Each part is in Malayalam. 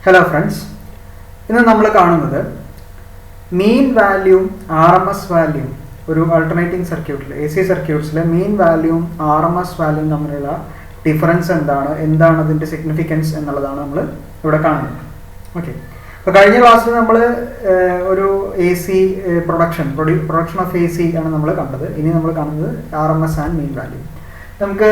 ഹലോ ഫ്രണ്ട്സ്, ഇന്ന് നമ്മൾ കാണുന്നത് മീൻ വാല്യൂവും ആർ എം എസ് വാല്യൂവും ഒരു ആൾട്ടർനേറ്റിംഗ് സർക്യൂട്ടിൽ എ സി സർക്യൂട്ട്സിലെ മീൻ വാല്യൂവും ആർ എം എസ് വാല്യൂവും തമ്മിലുള്ള ഡിഫറൻസ് എന്താണ് അതിൻ്റെ സിഗ്നിഫിക്കൻസ് എന്നുള്ളതാണ് നമ്മൾ ഇവിടെ കാണുന്നത്. ഓക്കെ, അപ്പോൾ കഴിഞ്ഞ ക്ലാസ്സിൽ നമ്മൾ ഒരു A C production of A C ആണ് നമ്മൾ കണ്ടത്. ഇനി നമ്മൾ കാണുന്നത് R M S and mean value. നമുക്ക്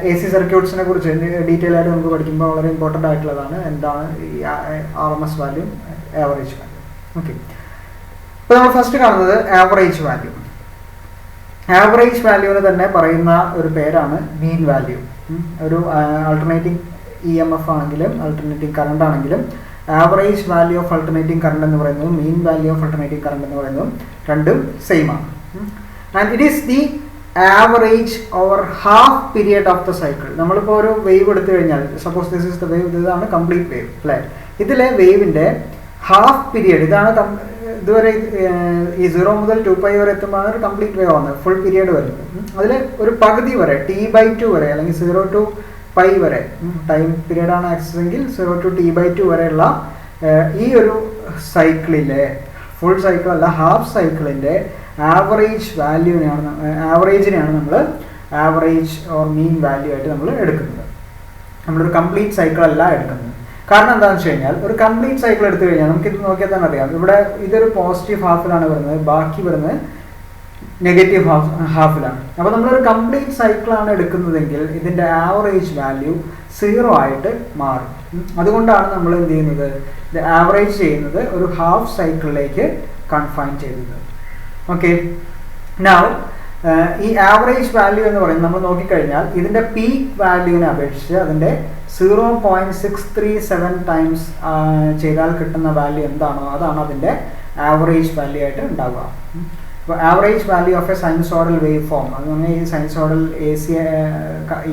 എ സി സർക്യൂട്ട്സിനെ കുറിച്ച് ഡീറ്റെയിൽ ആയിട്ട് നമുക്ക് പഠിക്കുമ്പോൾ വളരെ ഇമ്പോർട്ടൻ്റ് ആയിട്ടുള്ളതാണ് എന്താണ് ഈ R M S value, average value. Okay, ഇപ്പോൾ നമ്മൾ ഫസ്റ്റ് കാണുന്നത് ആവറേജ് വാല്യൂ. ആവറേജ് വാല്യൂവിന് തന്നെ പറയുന്ന ഒരു പേരാണ് മീൻ വാല്യൂ. ഒരു ആൾട്ടർനേറ്റിംഗ് ഇ എം എഫ് ആണെങ്കിലും ആൾട്ടർനേറ്റിംഗ് കറണ്ട് ആണെങ്കിലും average value of alternating current എന്ന് പറയുന്നതും mean value of alternating current എന്ന് പറയുന്നതും രണ്ടും സെയിം ആണ്. And it is the average over half period of the cycle. നമ്മളിപ്പോൾ ഒരു വേവ് എടുത്തു കഴിഞ്ഞാൽ, suppose this is the wave, ഇതാണ് കംപ്ലീറ്റ് വേവ് അല്ലേ. ഇതിലെ വേവിൻ്റെ ഹാഫ് പീരിയഡ്, ഇതുവരെ ഈ 0 മുതൽ 2π വരെ എത്തുമ്പോഴാണ് ഒരു കംപ്ലീറ്റ് വേവ് ആവുന്നത്, ഫുൾ പീരിയഡ് വരുന്നത്. അതിൽ ഒരു പകുതി വരെ T/2 വരെ അല്ലെങ്കിൽ 0 to π വരെ ടൈം പീരിയഡാണ് ആക്സസ് എങ്കിൽ 0 to T/2 വരെയുള്ള ഈ ഒരു സൈക്കിളിലെ, ഫുൾ സൈക്കിൾ അല്ല ഹാഫ് സൈക്കിളിൻ്റെ ആവറേജ് ആവറേജിനെയാണ് നമ്മൾ ആവറേജ് ഓർ മീൻ വാല്യൂ ആയിട്ട് നമ്മൾ എടുക്കുന്നത്. നമ്മളൊരു കംപ്ലീറ്റ് സൈക്കിൾ അല്ല എടുക്കുന്നത്. കാരണം എന്താണെന്ന് വെച്ച് കഴിഞ്ഞാൽ, ഒരു കംപ്ലീറ്റ് സൈക്കിൾ എടുത്തു കഴിഞ്ഞാൽ നമുക്കിത് നോക്കിയാൽ തന്നെ അറിയാം, ഇവിടെ ഇതൊരു പോസിറ്റീവ് ഹാഫിലാണ് വരുന്നത്, ബാക്കി വരുന്നത് നെഗറ്റീവ് ഹാഫിലാണ്. അപ്പോൾ നമ്മളൊരു കംപ്ലീറ്റ് സൈക്കിളാണ് എടുക്കുന്നതെങ്കിൽ ഇതിൻ്റെ ആവറേജ് വാല്യൂ 0 ആയിട്ട് മാറും. അതുകൊണ്ടാണ് നമ്മൾ എന്ത് ചെയ്യുന്നത്, ഇത് ആവറേജ് ചെയ്യുന്നത് ഒരു ഹാഫ് സൈക്കിളിലേക്ക് കൺഫൈൻ ചെയ്യുന്നത്. ഓക്കെ, നൗ ഈ ആവറേജ് വാല്യൂ എന്ന് പറയുന്നത് നമ്മൾ നോക്കിക്കഴിഞ്ഞാൽ ഇതിൻ്റെ പീക്ക് വാല്യൂവിനെ അപേക്ഷിച്ച് അതിൻ്റെ 0.637 ടൈംസ് ചെയ്താൽ കിട്ടുന്ന വാല്യൂ എന്താണോ അതാണ് അതിൻ്റെ ആവറേജ് വാല്യൂ ആയിട്ട് ഉണ്ടാവുക. അപ്പോൾ average value of a sinusoidal waveform, അത് നമ്മൾ ഈ sinusoidal A C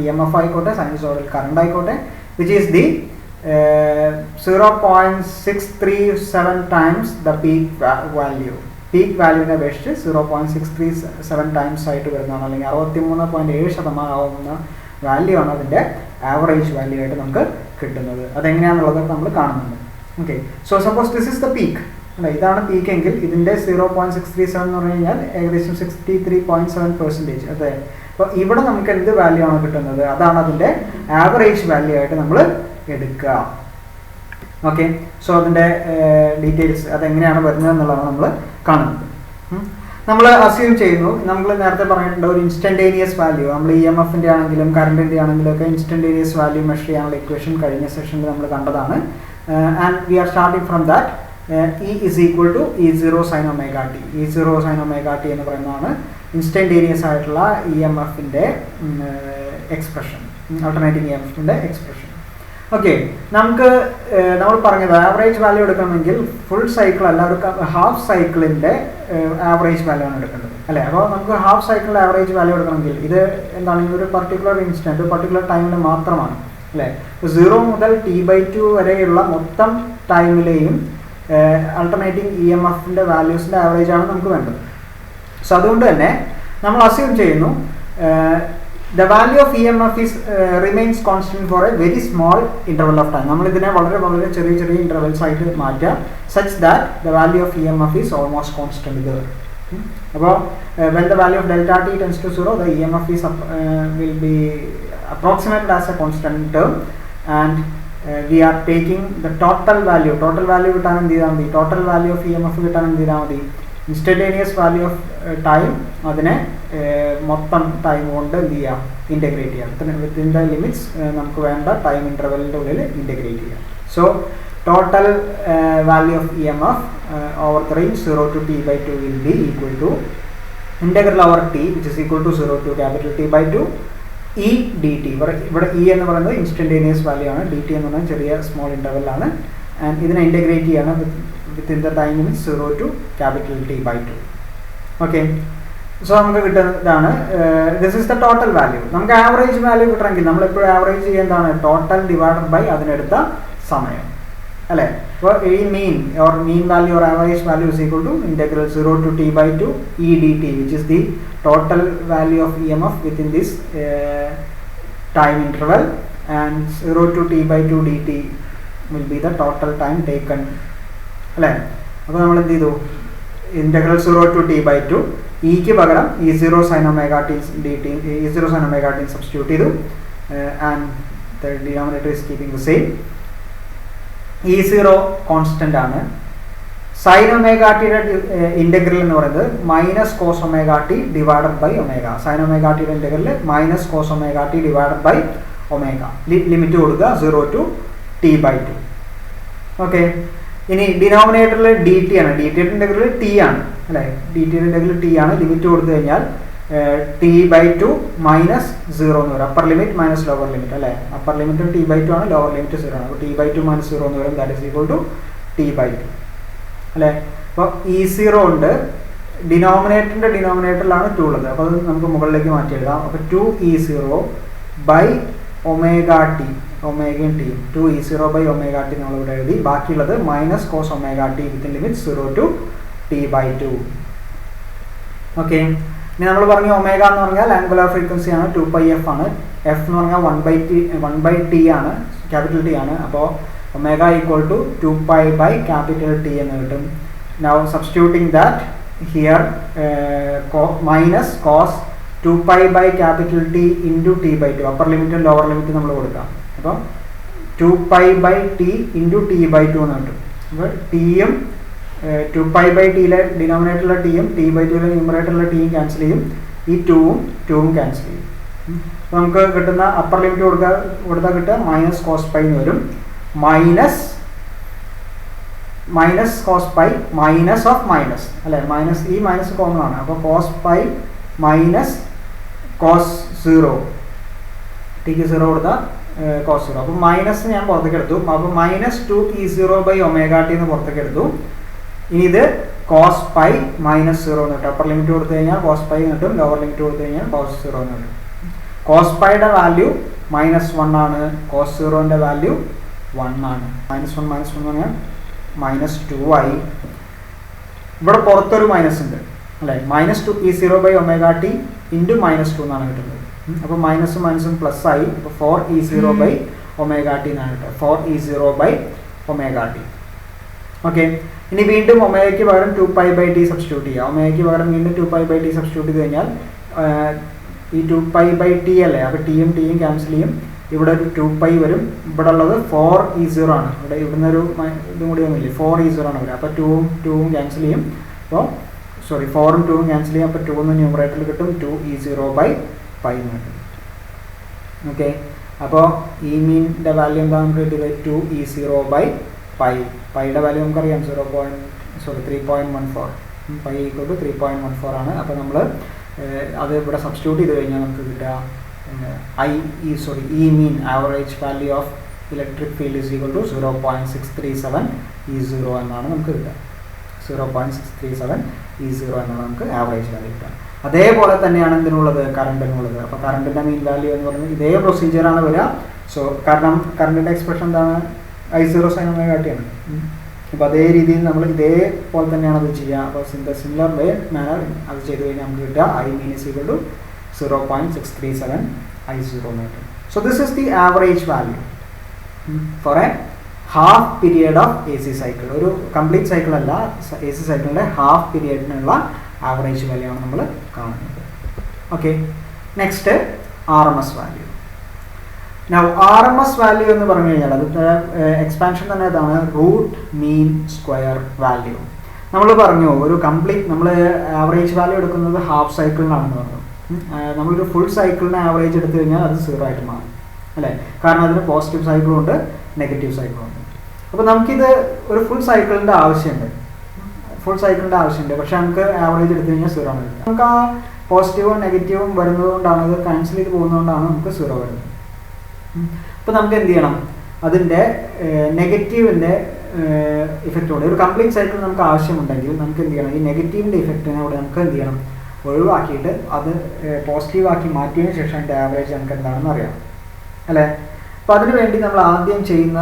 E M F ആയിക്കോട്ടെ, സൈനസോഡൽ കറണ്ട് ആയിക്കോട്ടെ, which is the 0.637 times the peak value. Peak വാല്യൂവിനെ അപേക്ഷിച്ച് 0.637 ടൈംസ് ആയിട്ട് വരുന്നതാണ്, അല്ലെങ്കിൽ 63.7% ആവുന്ന വാല്യൂ ആണ് അതിൻ്റെ ആവറേജ് വാല്യൂ ആയിട്ട് നമുക്ക് കിട്ടുന്നത്. അതെങ്ങനെയാണെന്നുള്ളതൊക്കെ നമ്മൾ കാണുന്നുണ്ട്. Okay, so suppose this is the peak അല്ല, ഇതാണ് പീക്ക് എങ്കിൽ ഇതിൻ്റെ 0.637 എന്ന് പറഞ്ഞു കഴിഞ്ഞാൽ ഏകദേശം 63.7%. അതെ, അപ്പോൾ ഇവിടെ നമുക്ക് എന്ത് വാല്യൂ ആണ് കിട്ടുന്നത് അതാണ് അതിൻ്റെ ആവറേജ് വാല്യൂ ആയിട്ട് നമ്മൾ എടുക്കുക. ഓക്കെ, സോ അതിൻ്റെ ഡീറ്റെയിൽസ് അതെങ്ങനെയാണ് വരുന്നത് എന്നുള്ളതാണ് നമ്മൾ കാണുന്നത്. നമ്മൾ അസ്യൂം ചെയ്യുന്നു, നമ്മൾ നേരത്തെ പറഞ്ഞിട്ടുണ്ട് ഒരു ഇൻസ്റ്റൻറ്റേനിയസ് വാല്യൂ, നമ്മൾ ഇ എം എഫിൻ്റെ ആണെങ്കിലും കറണ്ടിൻ്റെ ആണെങ്കിലും ഒക്കെ ഇൻസ്റ്റൻറ്റേനിയസ് വാല്യൂ മെഷർ ചെയ്യാനുള്ള ഇക്വേഷൻ കഴിഞ്ഞ സെഷനിൽ നമ്മൾ കണ്ടതാണ്. And we R starting from that E is equal to E0 sin omega t. E0 sin omega t എന്ന് പറയുന്നതാണ് ഇൻസ്റ്റൻറ്റേനിയസ് ആയിട്ടുള്ള ഇ എം എഫിൻ്റെ എക്സ്പ്രഷൻ, ആൾട്ടർനേറ്റിംഗ് ഇ എം എഫിൻ്റെ എക്സ്പ്രഷൻ. ഓക്കെ, നമ്മൾ പറഞ്ഞത് ആവറേജ് വാല്യൂ എടുക്കണമെങ്കിൽ ഫുൾ സൈക്കിൾ അല്ല, ഒരു ഹാഫ് സൈക്കിളിൻ്റെ ആവറേജ് വാല്യൂ ആണ് എടുക്കേണ്ടത് അല്ലേ. അപ്പോൾ നമുക്ക് ഹാഫ് സൈക്കിളിൻ്റെ ആവറേജ് വാല്യൂ എടുക്കണമെങ്കിൽ ഇത് എന്താണ്, ഒരു പർട്ടിക്കുലർ ഇൻസ്റ്റൻറ്റ് പർട്ടിക്കുലർ ടൈമിൽ മാത്രമാണ് അല്ലേ. 0 മുതൽ T/2 വരെയുള്ള മൊത്തം ടൈമിലെയും ആൾട്ടർനേറ്റിംഗ് ഇ എം എഫിൻ്റെ വാല്യൂസിൻ്റെ ആവറേജാണ് നമുക്ക് വേണ്ടത്. സോ അതുകൊണ്ട് തന്നെ നമ്മൾ അസ്യൂം ചെയ്യുന്നു the value of EMF is remains constant for a very small interval of time. നമ്മൾ ഇതിനെ വളരെ വളരെ ചെറിയ ചെറിയ ഇൻ്റർവെൽസ് ആയിട്ട് മാറ്റുക, such that the value of EMF is almost constant there. അപ്പോൾ when the value of delta t tends to 0, the EMF is will be approximated as a constant term, and we are taking the total value കിട്ടാൻ എന്ത് ചെയ്താൽ മതി, total value of EMF കിട്ടാൻ എന്ത് ചെയ്താൽ മതി, ഇൻസ്റ്റൻറ്റേനിയസ് വാല്യൂ ഓഫ് ടൈം അതിനെ മൊത്തം ടൈം കൊണ്ട് എന്ത് ചെയ്യാം, ഇൻ്റഗ്രേറ്റ് ചെയ്യാം. വിത്തിൻ ദ ലിമിറ്റ്സ് നമുക്ക് വേണ്ട ടൈം ഇൻ്റർവെലിൻ്റെ ഉള്ളിൽ ഇൻ്റഗ്രേറ്റ് ചെയ്യാം. So total value of E M F over the range 0 to T/2 will be equal to integral over T which is equal to 0 to capital T/2 E D T. ഇവിടെ ഇ എന്ന് പറയുന്നത് ഇൻസ്റ്റൻറ്റേനിയസ് വാല്യൂ ആണ്, ഡി ടി എന്ന് പറയുന്നത് ചെറിയ സ്മോൾ ഇൻ്റർവെല്ലാണ്. ആൻഡ് ഇതിനെ ഇൻ്റഗ്രേറ്റ് ചെയ്യണം within the time limit 0 to capital T/2. Okay, so നമുക്ക് കിട്ടുന്നതാണ് this is the total value. നമുക്ക് ആവറേജ് വാല്യൂ കിട്ടണമെങ്കിൽ നമ്മളെപ്പോഴും ആവറേജ് ചെയ്യുന്നതാണ് ടോട്ടൽ ഡിവൈഡഡ് ബൈ അതിനെടുത്ത സമയം അല്ലേ. അപ്പോൾ ഈ mean value or average value is equal to integral 0 to T/2 E D T which is the total value of E M F within this time interval, and 0 to T/2 dt will be the total time taken അല്ലേ. അപ്പോൾ നമ്മൾ എന്ത് ചെയ്തു, ഇൻ്റഗ്രൽ 0 to t/2 ഇക്ക് പകരം E0 sin omega t dt E0 sin omega t substitute ചെയ്തു and the denominator is keeping the same. E0 constant ആണ്. സൈൻ ഒമേഗ ടിയുടെ ഇൻ്റഗ്രൽ എന്ന് പറയുന്നത് minus cos omega T divided by omega. Sine omega ടിയുടെ integral minus cos omega T divided by omega. Limit കൊടുക്കുക 0 to t/2. ഓക്കെ. ഇനി ഡിനോമിനേറ്ററിൽ ഡി ടി ആണ്. ഡി ടിയുടെ ഇൻ്റഗ്രൽ ടി ആണ് അല്ലേ. ഡി ടിയുടെ ഇൻ്റഗ്രൽ ടി ആണ്. ലിമിറ്റ് കൊടുത്തു കഴിഞ്ഞാൽ t/2 മൈനസ് 0 എന്ന് വരും. Upper limit minus lower limit അല്ലേ. അപ്പർ ലിമിറ്റ് t/2 ആണ്, ലോവർ ലിമിറ്റ് 0 ആണ്. അപ്പോൾ t/2 മൈനസ് 0 എന്ന് വരും. That is equal to t/2 അല്ലേ. അപ്പോൾ E0 ഉണ്ട്. ഡിനോമിനേറ്ററിലാണ് 2 ഉള്ളത്. അപ്പോൾ അത് നമുക്ക് മുകളിലേക്ക് മാറ്റി എഴുതാം. അപ്പോൾ 2E0 ബൈ ഒമേഗ ടി, ഒമേഗയും ടിയും 2E0 ബൈ ഒമേഗ ടി നമ്മളിവിടെ എഴുതി. ബാക്കിയുള്ളത് minus cos omega T within limit 0 to t/2. Okay. ഇനി നമ്മൾ പറഞ്ഞു ഒമേഗ എന്ന് പറഞ്ഞാൽ ആംഗുലാർ ഫ്രീക്വൻസി ആണ്, 2πf ആണ്. എഫ് എന്ന് പറഞ്ഞാൽ 1/t ആണ്, ക്യാപിറ്റൽ ടി ആണ്. അപ്പോൾ omega equal to 2π by capital T എന്ന് കിട്ടും. Now substituting that here minus cos 2π by capital T into t/2. Upper ലിമിറ്റും ലോവർ ലിമിറ്റും നമ്മൾ കൊടുക്കാം. അപ്പം 2π ബൈ ടി ഇൻറ്റു t/2 എന്ന് കിട്ടും. അപ്പോൾ ടിയും 2π ബൈ ടിയിലെ ഡിനോമിനേറ്ററിലെ ടിയും t/2യിലെ ന്യൂമറേറ്ററിലെ ടിയും ക്യാൻസൽ ചെയ്യും. ഈ 2ഉം ക്യാൻസൽ ചെയ്യും. അപ്പോൾ നമുക്ക് കിട്ടുന്ന അപ്പർ ലിമിറ്റ് കൊടുത്താൽ കിട്ടുക മൈനസ് കോസ് പൈ എന്ന് വരും. Minus cos pi minus of minus അല്ലേ. മൈനസ് ഈ മൈനസ് കോമൺ ആണ്. അപ്പോൾ കോസ് പൈ മൈനസ് കോസ് 0, ടിക്ക് 0 കൊടുത്താൽ കോസ് 0. അപ്പോൾ മൈനസ് ഞാൻ പുറത്തേക്ക് എടുത്തു. അപ്പോൾ minus 2E0 by omega T എന്ന് പുറത്തേക്ക് എടുത്തു. ഇനി ഇത് കോസ് പൈ മൈനസ് 0 എന്ന് കിട്ടും. അപ്പർ ലിമിറ്റ് കൊടുത്തു കഴിഞ്ഞാൽ കോസ് പൈ കിട്ടും, ലോവർ ലിമിറ്റ് കൊടുത്തു കഴിഞ്ഞാൽ കോസ് 0 എന്ന് കിട്ടും. കോസ് പൈയുടെ വാല്യൂ -1 ആണ്, കോസ് 0ൻ്റെ വാല്യൂ 1 ആണ്. -1 എന്ന് പറഞ്ഞാൽ -2 ആയി. ഇവിടെ പുറത്തൊരു മൈനസ് ഉണ്ട് അല്ലേ. -2E0 by omega T into -2 എന്നാണ് കിട്ടുന്നത്. അപ്പോൾ മൈനസും പ്ലസ് ആയി. അപ്പോൾ 4E0 ബൈ ഒമേഗ ടി എന്നാണ് കിട്ടുക. 4E0 by omega T. Okay. ഇനി വീണ്ടും ഒമേഗയ്ക്ക് പകരം 2π ബൈ ടി സബ്സ്റ്റിറ്റ്യൂട്ട് ചെയ്യുക. ഒമേഗയ്ക്ക് പകരം വീണ്ടും 2π ബൈ ടി സബ്സ്റ്റിറ്റ്യൂട്ട് ചെയ്ത് കഴിഞ്ഞാൽ ഈ 2π ബൈ ടി അല്ലേ. അപ്പോൾ ടിയും ക്യാൻസൽ ചെയ്യും. ഇവിടെ ഒരു 2π വരും. ഇവിടെ ഉള്ളത് 4E0 ആണ്. ഇവിടുന്ന് ഒരു ഇതും കൂടി ഒന്നുമില്ല, 4E0 ആണ് വരിക. അപ്പോൾ 2ഉം ക്യാൻസൽ ചെയ്യും. അപ്പോൾ 4ഉം 2ഉം ക്യാൻസൽ ചെയ്യും. അപ്പോൾ 2 എന്ന് ന്യൂമറേറ്ററിൽ കിട്ടും, 2E0 ബൈ പൈ എന്ന് കിട്ടും. ഓക്കെ. അപ്പോൾ ഈ മീൻ്റെ വാല്യൂ എന്താ നമുക്ക് കിട്ടിയത്? 2E0 by pi. പൈയുടെ വാല്യൂ നമുക്കറിയാം 3.14. പൈ ഈക്വൽ ടു 3.14 ആണ്. അപ്പോൾ നമ്മൾ അത് ഇവിടെ സബ്സ്റ്റിറ്റ്യൂട്ട് ചെയ്ത് കഴിഞ്ഞാൽ നമുക്ക് കിട്ടുക E mean average value of electric field is equal to 0.637 E0 എന്നാണ് നമുക്ക് കിട്ടുക. 0.637 E0 എന്നാണ് നമുക്ക് ആവറേജ് വാല്യൂ കിട്ടുക. അതേപോലെ തന്നെയാണ് എന്തിനുള്ളത്, കറണ്ടിനുള്ളത്. അപ്പോൾ കറണ്ടിൻ്റെ മീൻ വാല്യൂ എന്ന് പറയുന്നത് ഇതേ പ്രൊസീജിയറാണ് വരിക. സോ കാരണം കറണ്ടിൻ്റെ എക്സ്പ്രഷൻ എന്താണ്? I0 sin omega t ആണ്. അപ്പോൾ അതേ രീതിയിൽ നമ്മൾ ഇതേപോലെ തന്നെയാണ് അത് ചെയ്യുക. അപ്പോൾ സിമിലർ വേ മാനർ അത് ചെയ്ത് കഴിഞ്ഞാൽ നമുക്ക് കിട്ടുക I mean is equal to 0.637 I0 എന്ന് കിട്ടും. So this is the average value for a half period of AC cycle. ഒരു കംപ്ലീറ്റ് സൈക്കിൾ അല്ല, AC സൈക്കിളിൻ്റെ ഹാഫ് പീരിയഡിനുള്ള ആവറേജ് വാല്യൂ ആണ് നമ്മൾ കാണുന്നത്. Okay. Next RMS value. Now RMS value എന്ന് പറഞ്ഞു കഴിഞ്ഞാൽ അതിൻ്റെ എക്സ്പാൻഷൻ തന്നെ ഇതാണ്, റൂട്ട് മീൻ സ്ക്വയർ വാല്യൂ. നമ്മൾ പറഞ്ഞു ഒരു കംപ്ലീറ്റ് നമ്മൾ ആവറേജ് വാല്യൂ എടുക്കുന്നത് ഹാഫ് സൈക്കിളിനാണെന്ന് പറഞ്ഞു. നമ്മളൊരു ഫുൾ സൈക്കിളിന് ആവറേജ് എടുത്തു കഴിഞ്ഞാൽ അത് 0 ആയിട്ട് മാറും അല്ലേ. കാരണം അതിന് പോസിറ്റീവ് സൈക്കിളും ഉണ്ട്, നെഗറ്റീവ് സൈക്കിളും ഉണ്ട്. അപ്പോൾ നമുക്കിത് ഒരു ഫുൾ സൈക്കിളിൻ്റെ ആവശ്യമുണ്ട്, പക്ഷേ നമുക്ക് ആവറേജ് എടുത്തു കഴിഞ്ഞാൽ 0 ആണ്. നമുക്ക് ആ പോസിറ്റീവും നെഗറ്റീവും വരുന്നത് കൊണ്ടാണ്, ഇത് ക്യാൻസൽ ചെയ്ത് പോകുന്നതുകൊണ്ടാണ് നമുക്ക് 0 വരുന്നത്. അപ്പോൾ നമുക്ക് എന്ത് ചെയ്യണം, അതിൻ്റെ നെഗറ്റീവിൻ്റെ ഇഫക്റ്റ് കൊണ്ട് ഒരു കംപ്ലീറ്റ് സൈക്കിൾ നമുക്ക് ആവശ്യമുണ്ടെങ്കിൽ നമുക്ക് എന്ത് ചെയ്യണം, ഈ നെഗറ്റീവിൻ്റെ ഇഫക്റ്റിനെ കൂടെ നമുക്ക് എന്ത് ചെയ്യണം, ഒഴിവാക്കിയിട്ട് അത് പോസിറ്റീവാക്കി മാറ്റിയതിന് ശേഷം അതിൻ്റെ ആവറേജ് നമുക്ക് എന്താണെന്ന് അറിയാം അല്ലേ. അപ്പോൾ അതിന് വേണ്ടി നമ്മൾ ആദ്യം ചെയ്യുന്ന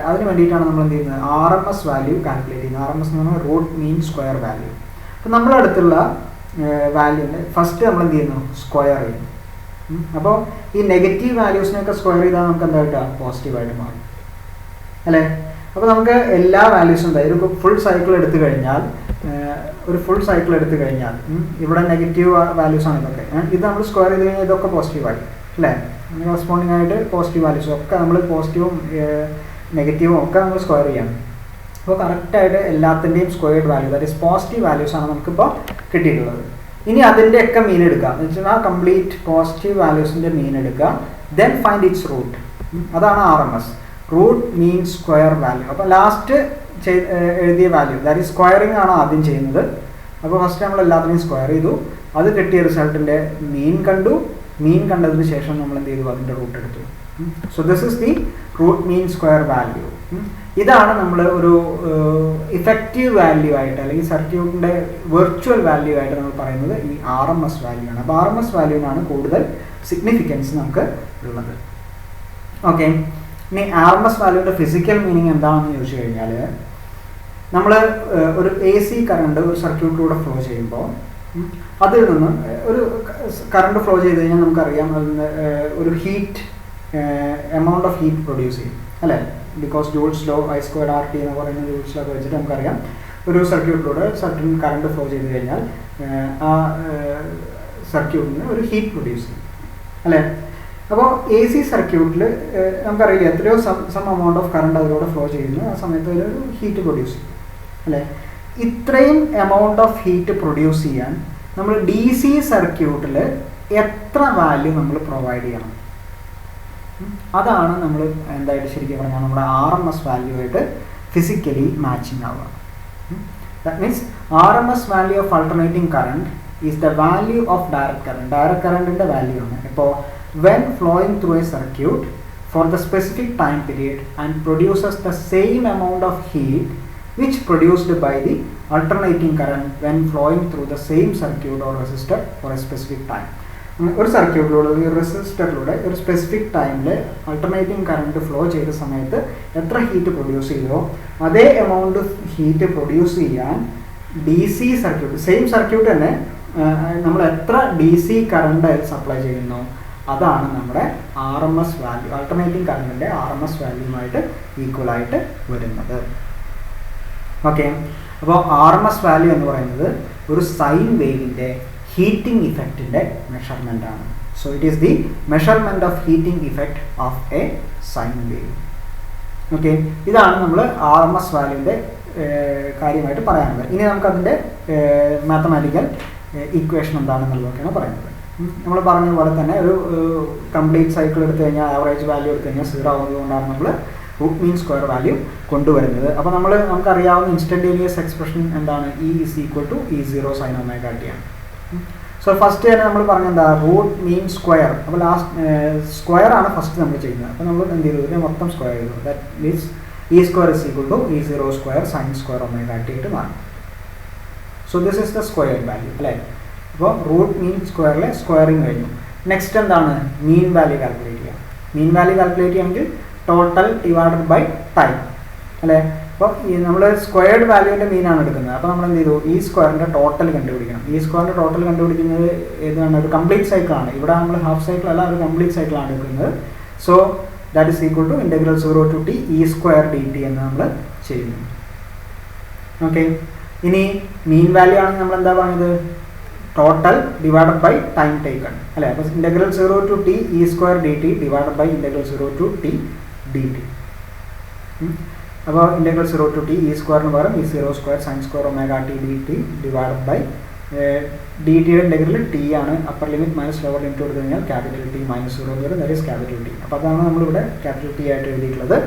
അതിന് വേണ്ടിയിട്ടാണ് നമ്മൾ എന്ത് ചെയ്യുന്നത്, RMS വാല്യൂ കാൽക്കുലേറ്റ് ചെയ്യുന്നത്. RMS എന്ന് പറഞ്ഞാൽ റൂട്ട് മീൻ സ്ക്വയർ വാല്യൂ. അപ്പോൾ നമ്മുടെ അടുത്തുള്ള വാല്യൂവിൻ്റെ ഫസ്റ്റ് നമ്മൾ എന്ത് ചെയ്യുന്നു, സ്ക്വയർ ചെയ്യും. അപ്പോൾ ഈ നെഗറ്റീവ് വാല്യൂസിനെയൊക്കെ സ്ക്വയർ ചെയ്താൽ നമുക്ക് എന്താ കിട്ടുക, പോസിറ്റീവായിട്ട് മാറും അല്ലേ. അപ്പോൾ നമുക്ക് എല്ലാ വാല്യൂസും ഒരു ഫുൾ സൈക്കിൾ എടുത്തു കഴിഞ്ഞാൽ ഇവിടെ നെഗറ്റീവ് വാല്യൂസ് ആണ് ഇതൊക്കെ. ഇത് നമ്മൾ സ്ക്വയർ ചെയ്ത് കഴിഞ്ഞാൽ ഇതൊക്കെ പോസിറ്റീവായി അല്ലേ? കറസ്പോണ്ടിങ് ആയിട്ട് പോസിറ്റീവ് വാല്യൂസും ഒക്കെ നമ്മൾ പോസിറ്റീവും നെഗറ്റീവും ഒക്കെ നമ്മൾ സ്ക്വയർ ചെയ്യണം. അപ്പോൾ കറക്റ്റായിട്ട് എല്ലാത്തിൻ്റെയും squared value, that is positive വാല്യൂസാണ് നമുക്കിപ്പോൾ കിട്ടിയിട്ടുള്ളത്. ഇനി അതിൻ്റെയൊക്കെ മീൻ എടുക്കുക എന്ന് വെച്ചാൽ കംപ്ലീറ്റ് പോസിറ്റീവ് വാല്യൂസിൻ്റെ മീൻ എടുക്കുക. Then find its root. അതാണ് RMS, root mean square value. അപ്പോൾ ലാസ്റ്റ് എഴുതിയ വാല്യൂ, ദാറ്റ് ഈസ് സ്ക്വയറിംഗ് ആണ് ആദ്യം ചെയ്യുന്നത്. അപ്പോൾ ഫസ്റ്റ് നമ്മൾ എല്ലാത്തിനെയും സ്ക്വയർ ചെയ്തു, അത് കിട്ടിയ റിസൾട്ടിൻ്റെ മീൻ കണ്ടു. മീൻ കണ്ടതിന് ശേഷം നമ്മൾ എന്ത് ചെയ്തു, അതിൻ്റെ റൂട്ട് എടുത്തു. So this is the root mean square value. ഇതാണ് നമ്മൾ ഒരു ഇഫക്റ്റീവ് വാല്യൂ ആയിട്ട് അല്ലെങ്കിൽ സർക്യൂട്ടിൻ്റെ വെർച്വൽ വാല്യൂ ആയിട്ട് നമ്മൾ പറയുന്നത് ഈ RMS വാല്യൂ ആണ്. അപ്പോൾ RMS വാല്യൂവിനാണ് കൂടുതൽ സിഗ്നിഫിക്കൻസ് നമുക്ക് ഉള്ളത്. ഓക്കെ, ഇനി RMS വാല്യൂവിൻ്റെ ഫിസിക്കൽ മീനിങ് എന്താണെന്ന് ചോദിച്ചു കഴിഞ്ഞാൽ, നമ്മൾ ഒരു AC കറണ്ട് ഒരു സർക്യൂട്ടിലൂടെ ഫ്ലോ ചെയ്യുമ്പോൾ അതിൽ നിന്ന് ഒരു കറണ്ട് ഫ്ലോ ചെയ്ത് കഴിഞ്ഞാൽ നമുക്കറിയാം അതിന് ഒരു heat amount of heat produce ചെയ്യും അല്ലേ? ബിക്കോസ് ജൂൾസ് ലോ I²RT എന്ന് പറയുന്ന ജൂൾസ് ലോ വെച്ചിട്ട് നമുക്കറിയാം ഒരു സർക്യൂട്ടിലൂടെ സർട്ടൻ കറണ്ട് ഫ്ലോ ചെയ്ത് കഴിഞ്ഞാൽ ആ സർക്യൂട്ടിന് ഒരു ഹീറ്റ് പ്രൊഡ്യൂസ് ചെയ്യും അല്ലേ? അപ്പോൾ AC സർക്യൂട്ടിൽ നമുക്കറിയില്ല എത്രയോ സം എമൗണ്ട് ഓഫ് കറണ്ട് അതിലൂടെ ഫ്ലോ ചെയ്യുന്നു, ആ സമയത്ത് ഒരു ഹീറ്റ് പ്രൊഡ്യൂസ് ചെയ്യും അല്ലേ? ഇത്രയും എമൗണ്ട് ഓഫ് ഹീറ്റ് പ്രൊഡ്യൂസ് ചെയ്യാൻ നമ്മൾ DC സർക്യൂട്ടിൽ എത്ര വാല്യൂ നമ്മൾ പ്രൊവൈഡ് ചെയ്യണം? അതാണ് നമ്മൾ എന്തായിട്ട് ശരിക്കും പറഞ്ഞാൽ നമ്മുടെ RMS വാല്യൂ ആയിട്ട് ഫിസിക്കലി മാച്ചിങ് ആവുക. That means RMS value of alternating current is the value of direct current. Direct കറണ്ടിൻ്റെ വാല്യൂ ആണ്. ഇപ്പോൾ when flowing through a circuit for the specific time period and produces the same amount of heat which produced by the alternating current when flowing through the same circuit or resistor for a specific time. ഒരു സർക്യൂട്ടിലൂടെ ഒരു റെസിസ്റ്ററിലൂടെ ഒരു സ്പെസിഫിക് ടൈമിൽ ആൾട്ടർനേറ്റിംഗ് കറണ്ട് ഫ്ലോ ചെയ്ത സമയത്ത് എത്ര ഹീറ്റ് പ്രൊഡ്യൂസ് ചെയ്തോ അതേ എമൗണ്ട് ഹീറ്റ് പ്രൊഡ്യൂസ് ചെയ്യാൻ DC സർക്യൂട്ട്, സെയിം സർക്യൂട്ട് തന്നെ നമ്മൾ എത്ര DC കറണ്ട് സപ്ലൈ ചെയ്യുന്നു അതാണ് നമ്മുടെ RMS വാല്യൂ, ആൾട്ടർനേറ്റിംഗ് കറണ്ടിൻ്റെ RMS വാല്യൂമായിട്ട് ഈക്വൽ ആയിട്ട് വരുന്നത്. ഓക്കെ, അപ്പോൾ RMS വാല്യൂ എന്ന് പറയുന്നത് ഒരു സൈൻ വേവിൻ്റെ ഹീറ്റിംഗ് ഇഫക്റ്റിൻ്റെ മെഷർമെൻ്റ് ആണ്. So it is the measurement of heating effect of a sine wave. Okay, ഇതാണ് നമ്മൾ RMS വാല്യൂവിൻ്റെ കാര്യമായിട്ട് പറയാനുള്ളത്. ഇനി നമുക്കതിൻ്റെ മാത്തമാറ്റിക്കൽ ഇക്വേഷൻ എന്താണെന്നുള്ളതൊക്കെയാണ് പറയുന്നത്. നമ്മൾ പറഞ്ഞ പോലെ തന്നെ ഒരു കംപ്ലീറ്റ് സൈക്കിൾ എടുത്തു കഴിഞ്ഞാൽ ആവറേജ് വാല്യൂ എടുത്തു കഴിഞ്ഞാൽ 0 ആവുന്നതുകൊണ്ടാണ് നമ്മൾ റൂട്ട് മീൻ സ്ക്വയർ വാല്യൂ കൊണ്ടുവരുന്നത്. അപ്പോൾ നമുക്കറിയാവുന്ന ഇൻസ്റ്റൻറ്റേനിയസ് എക്സ്പ്രഷൻ എന്താണ്? E is equal to E0 sin ωt ആണ്. സോ ഫസ്റ്റ് തന്നെ നമ്മൾ പറഞ്ഞ എന്താ, റൂട്ട് മീൻ സ്ക്വയർ. അപ്പോൾ ലാസ്റ്റ് സ്ക്വയർ ആണ് ഫസ്റ്റ് നമ്മൾ ചെയ്യുന്നത്. അപ്പോൾ നമ്മൾ എന്ത് ചെയ്തു, ഇതിനെ മൊത്തം സ്ക്വയർ ചെയ്തു. That means E² is equal to E0 square sin square ωt ആയിട്ട് മാറും. So this is the square value അല്ലേ? അപ്പോൾ റൂട്ട് മീൻ സ്ക്വയറിലെ സ്ക്വയറിങ് കഴിഞ്ഞു. നെക്സ്റ്റ് എന്താണ്? മീൻ വാല്യൂ കാൽക്കുലേറ്റ് ചെയ്യുക. മീൻ വാല്യൂ കാൽക്കുലേറ്റ് ചെയ്യണമെങ്കിൽ ടോട്ടൽ ഡിവൈഡഡ് ബൈ ടൈം അല്ലേ? അപ്പോൾ നമ്മൾ സ്ക്വയർഡ് വാല്യൂവിൻ്റെ മീനാണ് എടുക്കുന്നത്. അപ്പോൾ നമ്മൾ എന്ത് ചെയ്തു, ഈ സ്ക്വയറിൻ്റെ ടോട്ടൽ കണ്ടുപിടിക്കണം. ഈ സ്ക്വയറിൻ്റെ ടോട്ടൽ കണ്ടുപിടിക്കുന്നത് ഏതാണ്? ഒരു കംപ്ലീറ്റ് സൈക്കിളാണ്. ഇവിടെ നമ്മൾ ഹാഫ് സൈക്കിൾ അല്ല, ഒരു കംപ്ലീറ്റ് സൈക്കിളാണ് എടുക്കുന്നത്. So that is equal to integral 0 to t E² dt എന്ന് നമ്മൾ ചെയ്യുന്നു. ഓക്കെ, ഇനി മീൻ വാല്യൂ ആണെങ്കിൽ നമ്മൾ എന്താ പറഞ്ഞത്? Total divided by time taken അല്ലേ? അപ്പോൾ integral 0 to t E² dt divided by integral 0 to t dt. അപ്പോൾ ഇൻ്റഗ്രൽ 0 to t E² എന്ന് പറയും E0 square sin square ωt dt divided by ഡിയുടെ ഇൻ്റഗ്രൽ ടി ആണ്. Upper limit minus lower limit കൊടുത്തു കഴിഞ്ഞാൽ ക്യാപിറ്റൽ ടി മൈനസ് 0 എന്ന് വരും. That is capital T. അപ്പോൾ അതാണ് നമ്മളിവിടെ ക്യാപിറ്റൽ ടി ആയിട്ട് എഴുതിയിട്ടുള്ളത്.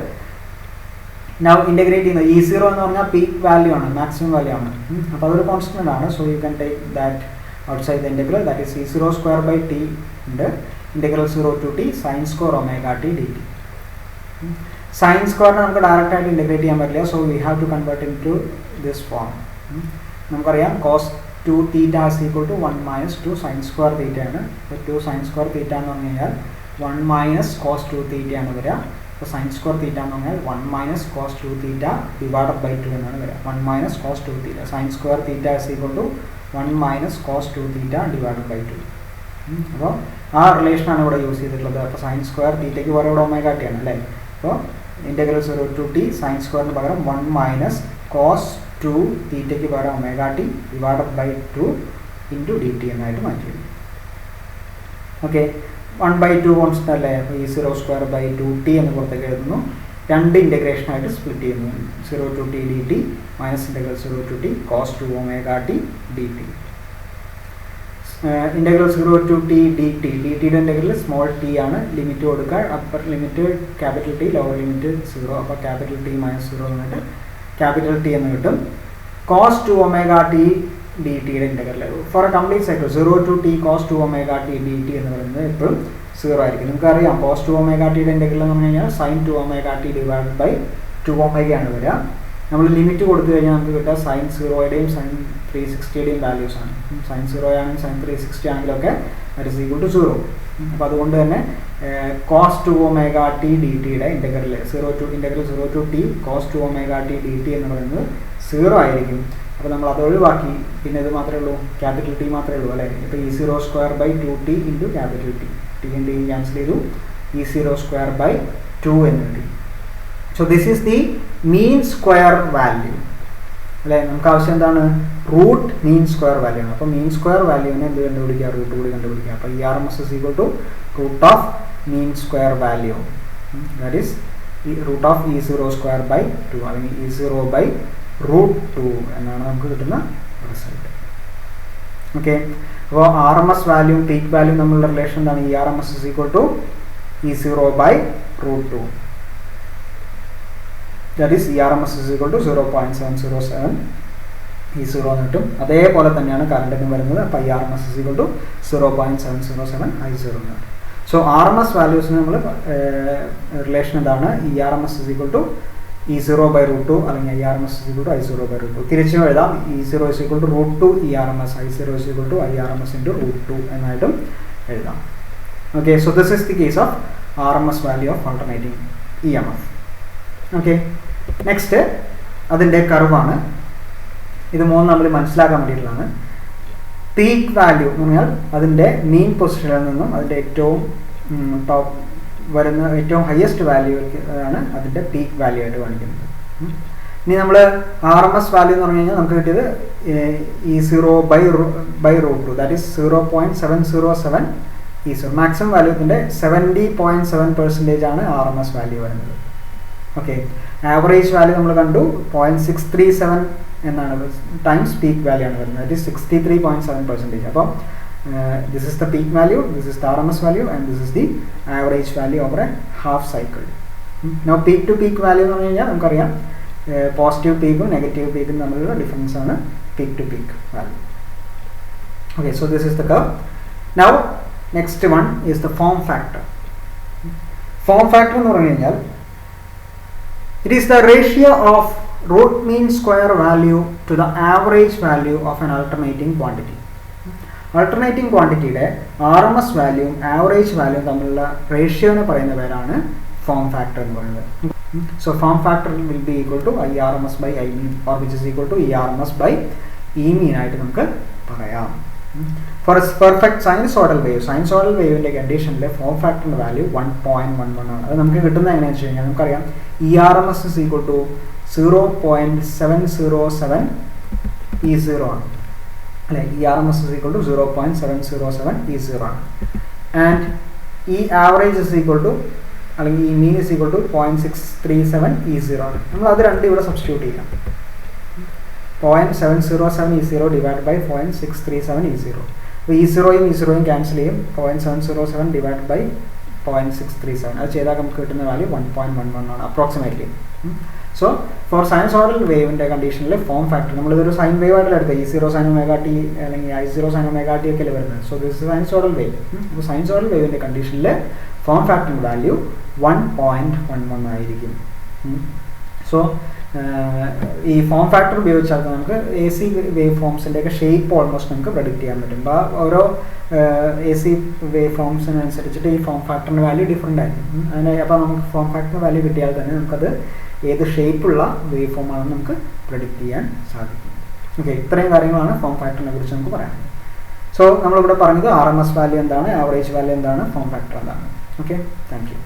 നൗ ഇൻ്റഗ്രേറ്റ് ചെയ്യുന്നത് E0 എന്ന് പറഞ്ഞാൽ പീക്ക് വാല്യൂ ആണ്, മാക്സിമം വാല്യൂ ആണ്. അപ്പോൾ അതൊരു കോൺസ്റ്റൻ്റ് ആണ്. So you can take that outside the integral, that is E0 square by t into integral 0 to t sin square ωt dt. Sin square നമുക്ക് ഡയറക്റ്റ് ആയിട്ട് ഇൻ്റഗ്രേറ്റ് ചെയ്യാൻ പറ്റില്ല. So we have to convert into this form. നമുക്കറിയാം cos 2 theta is equal to 1 minus 2 sin square theta ആണ്. അപ്പോൾ 2 sin square theta എന്ന് പറഞ്ഞു കഴിഞ്ഞാൽ 1 minus cos 2 theta ആണ് വരിക. അപ്പോൾ sin square theta എന്ന് പറഞ്ഞാൽ 1 minus cos 2 theta divided by 2 എന്നാണ് വരിക. 1 minus cos 2 theta sin square theta is equal to 1 minus cos 2 theta divided by 2. അപ്പോൾ ആ റിലേഷനാണ് ഇവിടെ യൂസ് ചെയ്തിട്ടുള്ളത്. അപ്പോൾ സൈൻ സ്ക്വയർ തീറ്റയ്ക്ക് പോലെ ഇവിടെ ωt ആണ് അല്ലേ? അപ്പോൾ ഇൻ്റഗ്രൽ 0 to t സൈൻ സ്ക്വയറിന് പകരം 1 മൈനസ് കോസ് 2 തീറ്റയ്ക്ക് പകരം omega T divided by 2 into D T എന്നായിട്ട് മാറ്റി. ഓക്കെ, 1/2 കോൺസ്റ്റൻ്റ് അല്ലേ, അപ്പോൾ ഈ 0² എന്ന് പുറത്തേക്ക് എഴുതുന്നു. രണ്ട് ഇൻ്റഗ്രേഷനായിട്ട് സ്പ്ലിറ്റ് ചെയ്യുന്നു. 0 to t D T minus integral 0 to t cos 2 omega T D T. Integral 0 to t D ടിയുടെ ഇൻ്റഗ്രൽ സ്മോൾ ടി ആണ്. ലിമിറ്റ് കൊടുക്കുക, upper limit capital T, lower limit 0. അപ്പോൾ ക്യാപിറ്റൽ ടി മൈനസ് 0 എന്നിട്ട് ക്യാപിറ്റൽ ടി എന്ന് കിട്ടും. കോസ് 2 ഒമേഗ ടി ഡി ടിയുടെ integral for a complete cycle 0 to t cos 2 omega T D T എന്ന് പറയുന്നത് എപ്പോഴും 0 ആയിരിക്കും. നമുക്കറിയാം കോസ് 2 ഒമേഗ ടിയുടെ ഇൻ്റഗ്രൽ എന്ന് പറഞ്ഞു കഴിഞ്ഞാൽ sine 2 omega T divide by 2 ഒമേഗയാണ് വരിക. നമ്മൾ ലിമിറ്റ് കൊടുത്തു കഴിഞ്ഞാൽ നമുക്ക് കിട്ടുക സൈൻ 0യുടെയും സൈൻ 360യുടെയും വാല്യൂസ് ആണ്. സൈൻ 0 ആണെങ്കിൽ സൈൻ 360 ആണെങ്കിലൊക്കെ ദാറ്റ് ഈസ് ഈക്വൽ ടു 0. അപ്പോൾ അതുകൊണ്ട് തന്നെ കോസ് 2 ഒമേഗ ടി ഡി ടിയുടെ integral 0 to t cos 2 omega T D T എന്ന് പറയുന്നത് 0 ആയിരിക്കും. അപ്പോൾ നമ്മൾ അത് ഒഴിവാക്കി പിന്നെ ഇത് മാത്രമേ ഉള്ളൂ, ക്യാപിറ്റൽ ടി മാത്രമേ ഉള്ളൂ അല്ലേ. ഇപ്പോൾ e0² 2t into capital T, ടിയും ടിയും ക്യാൻസൽ ചെയ്തു, e0² 2 എന്ന് കിട്ടി. So this is the mean square value അല്ലേ. നമുക്ക് ആവശ്യം എന്താണ്, റൂട്ട് മീൻ സ്ക്വയർ വാല്യൂ ആണ്. അപ്പോൾ മീൻ സ്ക്വയർ വാല്യൂവിനെ എന്ത് കണ്ടുപിടിക്കുക, റൂട്ട് കൂടി കണ്ടുപിടിക്കുക. അപ്പോൾ ERMS is equal to root of mean square value, that is root of e0² 2 അല്ലെങ്കിൽ e0/√2 എന്നാണ് നമുക്ക് കിട്ടുന്ന റിസൾട്ട്. ഓക്കെ, അപ്പോൾ RMS വാല്യൂ പീക്ക് വാല്യൂ തമ്മിലുള്ള റിലേഷൻ എന്താണ്, ERMS is equal to e0/√2. that is ERMS is equal to 0.707 E0 എന്ന് കിട്ടും. അതേപോലെ തന്നെയാണ് കറണ്ടിനും വരുന്നത്. അപ്പോൾ ERMS is equal to 0.707 I0 എന്ന് കിട്ടും. സോ RMS വാല്യൂസിന് നമ്മൾ റിലേഷൻ എന്താണ്, ERMS is equal to e0/√2 അല്ലെങ്കിൽ ERMS is equal to I0/√2. തിരിച്ചും എഴുതാം, E0 is equal to √2 ERMS, I0 is equal to IRMS into √2 എന്നായിട്ടും എഴുതാം. Okay, so this is the case of RMS value of alternating EMF. Okay, next അതിൻ്റെ കർവാണ്. ഇത് മൂന്ന് നമ്മൾ മനസ്സിലാക്കാൻ വേണ്ടിയിട്ടുള്ളതാണ്. പീക്ക് വാല്യൂ എന്ന് പറഞ്ഞാൽ അതിൻ്റെ മീൻ പൊസിഷനിൽ നിന്നും അതിൻ്റെ ഏറ്റവും ടോപ്പ് വരുന്ന ഏറ്റവും ഹയസ്റ്റ് വാല്യൂ ആണ് അതിൻ്റെ പീക്ക് വാല്യൂ ആയിട്ട് കാണിക്കുന്നത്. ഇനി നമ്മൾ RMS വാല്യൂ എന്ന് പറഞ്ഞു കഴിഞ്ഞാൽ നമുക്ക് കിട്ടിയത് e0/√2 that is 0.707 E0. Maximum വാല്യൂത്തിൻ്റെ 70.7% ആണ് RMS വാല്യൂ വരുന്നത്. ഓക്കെ, ആവറേജ് വാല്യൂ നമ്മൾ കണ്ടു 0.637 എന്നാണ് ടൈംസ് പീക്ക് വാല്യൂ ആണ് വരുന്നത്. That is 63.7%. അപ്പോൾ this is the peak value, this is the RMS value and this is the average value over a half cycle. Now peak to peak value എന്ന് പറഞ്ഞു കഴിഞ്ഞാൽ നമുക്കറിയാം പോസിറ്റീവ് പീക്കും നെഗറ്റീവ് പീക്കും തമ്മിലുള്ള ഡിഫറൻസ് ആണ് peak to peak value. Okay, so this is the curve. Now next one is the form factor. Form factor എന്ന് പറഞ്ഞു കഴിഞ്ഞാൽ it is the ratio of root mean square value to the average value of an alternating quantity. Alternating ക്വാണ്ടിറ്റിയുടെ RMS വാല്യൂവും ആവറേജ് വാല്യൂവും തമ്മിലുള്ള റേഷ്യോനെ പറയുന്ന പേരാണ് ഫോം ഫാക്ടർ എന്ന് പറയുന്നത്. So form factor will be equal to IRMS/Imean or which is equal to ERMS/Emean ആയിട്ട് നമുക്ക് പറയാം. ഫോർ എ പെർഫെക്റ്റ് സൈനസോയ്ഡൽ വേവിൻ്റെ കണ്ടീഷനിൽ ഫോം ഫാക്ടറിൻ്റെ വാല്യൂ 1.11 ആണ്. അത് നമുക്ക് കിട്ടുന്നത് എങ്ങനെയാണെന്ന് വെച്ച് കഴിഞ്ഞാൽ നമുക്കറിയാം ERMS is equal to 0.707 E0 ആണ് അല്ലെ. ERMS is equal to 0.707 E0 ആണ്. And average is equal to അല്ലെങ്കിൽ mean is equal to 0.637 E0 ആണ്. നമ്മൾ അത് രണ്ടും ഇവിടെ സബ്സ്റ്റിറ്റ്യൂട്ട് ചെയ്യാം. 0.707 E0 ഡിവൈഡ് ബൈ 0.637 E0. അപ്പോൾ E0യും E0യും ക്യാൻസൽ ചെയ്യും. 0.707 ഡിവൈഡ് ബൈ 0.637 അത് ചെയ്താൽ നമുക്ക് കിട്ടുന്ന വാല്യൂ 1.11 ആണ് അപ്രോക്സിമേറ്റ്ലി. സോ ഫോർ സൈനസോയ്ഡൽ വേവിൻ്റെ കണ്ടീഷനിൽ ഫോം ഫാക്ടർ നമ്മളിതൊരു സൈൻ വേവ് ആയിട്ടല്ല എടുക്കുക. E0 sin omega t അല്ലെങ്കിൽ I0 sin omega t ഒക്കെ അല്ലേ വരുന്നത്. So this sinusoidal wave. അപ്പോൾ സൈനസോയ്ഡൽ വേവിൻ്റെ കണ്ടീഷനിൽ ഫോം ഫാക്ടറിൻ്റെ വാല്യൂ 1.11 ആയിരിക്കും. സോ ഈ ഫോം ഫാക്ടർ ഉപയോഗിച്ചാൽ നമുക്ക് AC വേവ് ഫോംസിൻ്റെയൊക്കെ ഷേപ്പ് ഓൾമോസ്റ്റ് നമുക്ക് പ്രഡിക്റ്റ് ചെയ്യാൻ പറ്റും. അപ്പോൾ ഓരോ AC വേവ് ഫോംസിനനുസരിച്ചിട്ട് ഈ ഫോം ഫാക്ടറിൻ്റെ വാല്യൂ ഡിഫറെൻ്റ് ആയിരിക്കും. അപ്പോൾ നമുക്ക് ഫോം ഫാക്ടറിൻ്റെ വാല്യൂ കിട്ടിയാൽ തന്നെ നമുക്കത് ഏത് ഷേപ്പുള്ള വേവ് ഫോം ആണെന്ന് നമുക്ക് പ്രഡിക്റ്റ് ചെയ്യാൻ സാധിക്കും. ഓക്കെ, ഇത്രയും കാര്യങ്ങളാണ് ഫോം ഫാക്ടറിനെ കുറിച്ച് നമുക്ക് പറയാനുള്ളത്. സോ നമ്മളിവിടെ പറഞ്ഞത് RMS വാല്യൂ എന്താണ്, ആവറേജ് വാല്യൂ എന്താണ്, ഫോം ഫാക്ടർ എന്താണ്. Okay, thank you.